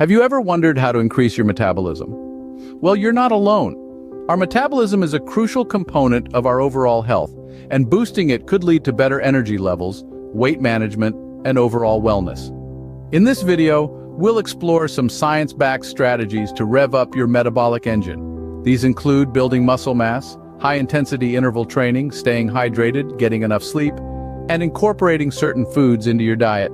Have you ever wondered how to increase your metabolism? Well, you're not alone. Our metabolism is a crucial component of our overall health, and boosting it could lead to better energy levels, weight management, and overall wellness. In this video, we'll explore some science-backed strategies to rev up your metabolic engine. These include building muscle mass, high-intensity interval training, staying hydrated, getting enough sleep, and incorporating certain foods into your diet.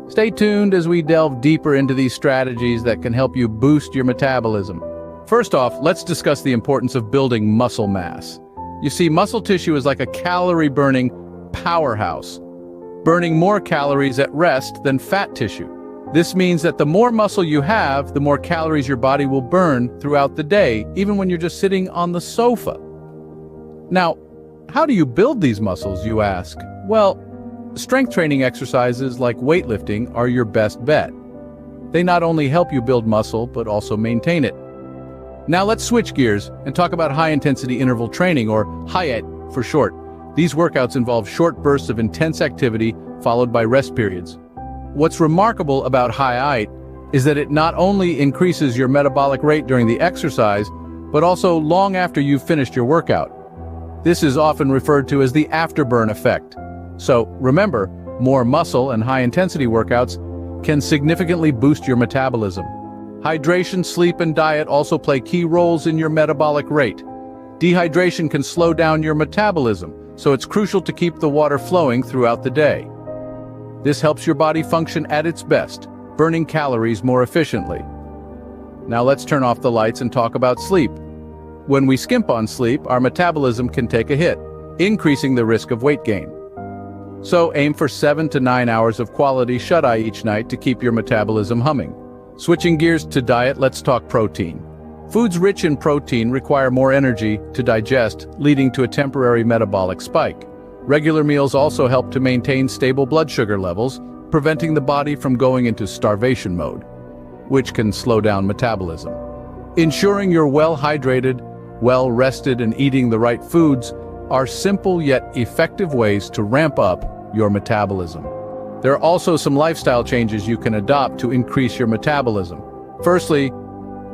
Stay tuned as we delve deeper into these strategies that can help you boost your metabolism. First off, let's discuss the importance of building muscle mass. You see, muscle tissue is like a calorie-burning powerhouse, burning more calories at rest than fat tissue. This means that the more muscle you have, the more calories your body will burn throughout the day, even when you're just sitting on the sofa. Now, how do you build these muscles, you ask? Well, strength training exercises like weightlifting are your best bet. They not only help you build muscle, but also maintain it. Now let's switch gears and talk about high-intensity interval training, or HIIT for short. These workouts involve short bursts of intense activity followed by rest periods. What's remarkable about HIIT is that it not only increases your metabolic rate during the exercise, but also long after you've finished your workout. This is often referred to as the afterburn effect. So remember, more muscle and high-intensity workouts can significantly boost your metabolism. Hydration, sleep, and diet also play key roles in your metabolic rate. Dehydration can slow down your metabolism, so it's crucial to keep the water flowing throughout the day. This helps your body function at its best, burning calories more efficiently. Now let's turn off the lights and talk about sleep. When we skimp on sleep, our metabolism can take a hit, increasing the risk of weight gain. So aim for 7 to 9 hours of quality shut-eye each night to keep your metabolism humming. Switching gears to diet, let's talk protein. Foods rich in protein require more energy to digest, leading to a temporary metabolic spike. Regular meals also help to maintain stable blood sugar levels, preventing the body from going into starvation mode, which can slow down metabolism. Ensuring you're well-hydrated, well-rested, and eating the right foods are simple yet effective ways to ramp up your metabolism. There are also some lifestyle changes you can adopt to increase your metabolism. Firstly,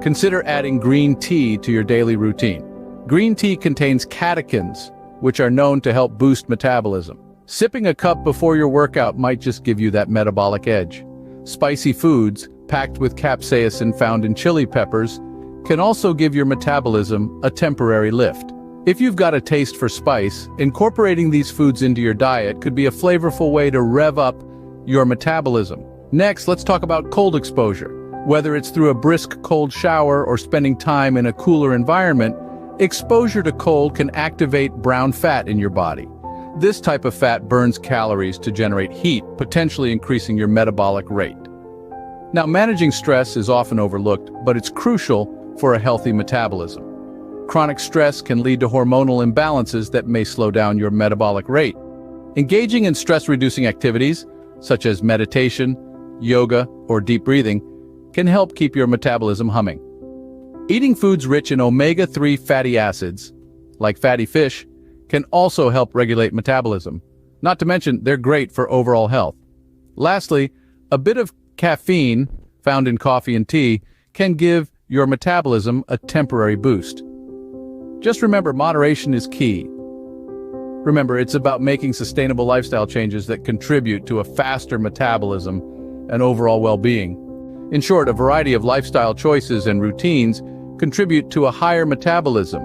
consider adding green tea to your daily routine. Green tea contains catechins, which are known to help boost metabolism. Sipping a cup before your workout might just give you that metabolic edge. Spicy foods, packed with capsaicin found in chili peppers, can also give your metabolism a temporary lift. If you've got a taste for spice, incorporating these foods into your diet could be a flavorful way to rev up your metabolism. Next, let's talk about cold exposure. Whether it's through a brisk cold shower or spending time in a cooler environment, exposure to cold can activate brown fat in your body. This type of fat burns calories to generate heat, potentially increasing your metabolic rate. Now, managing stress is often overlooked, but it's crucial for a healthy metabolism. Chronic stress can lead to hormonal imbalances that may slow down your metabolic rate. Engaging in stress-reducing activities, such as meditation, yoga, or deep breathing, can help keep your metabolism humming. Eating foods rich in omega-3 fatty acids, like fatty fish, can also help regulate metabolism. Not to mention, they're great for overall health. Lastly, a bit of caffeine, found in coffee and tea, can give your metabolism a temporary boost. Just remember, moderation is key. Remember, it's about making sustainable lifestyle changes that contribute to a faster metabolism and overall well-being. In short, a variety of lifestyle choices and routines contribute to a higher metabolism.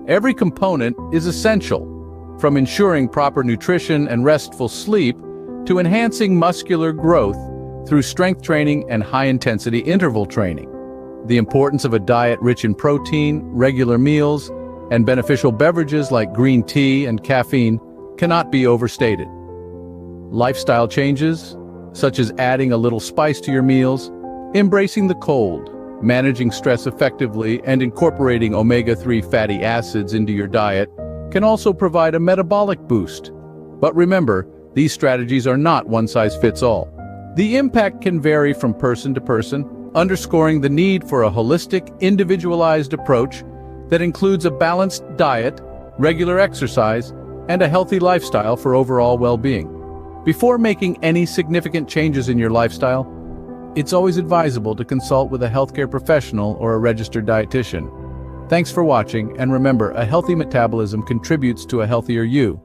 Every component is essential, from ensuring proper nutrition and restful sleep to enhancing muscular growth through strength training and high-intensity interval training. The importance of a diet rich in protein, regular meals, and beneficial beverages like green tea and caffeine cannot be overstated. Lifestyle changes, such as adding a little spice to your meals, embracing the cold, managing stress effectively, and incorporating omega-3 fatty acids into your diet can also provide a metabolic boost. But remember, these strategies are not one-size-fits-all. The impact can vary from person to person, underscoring the need for a holistic, individualized approach that includes a balanced diet, regular exercise, and a healthy lifestyle for overall well-being. Before making any significant changes in your lifestyle, it's always advisable to consult with a healthcare professional or a registered dietitian. Thanks for watching, and remember, a healthy metabolism contributes to a healthier you.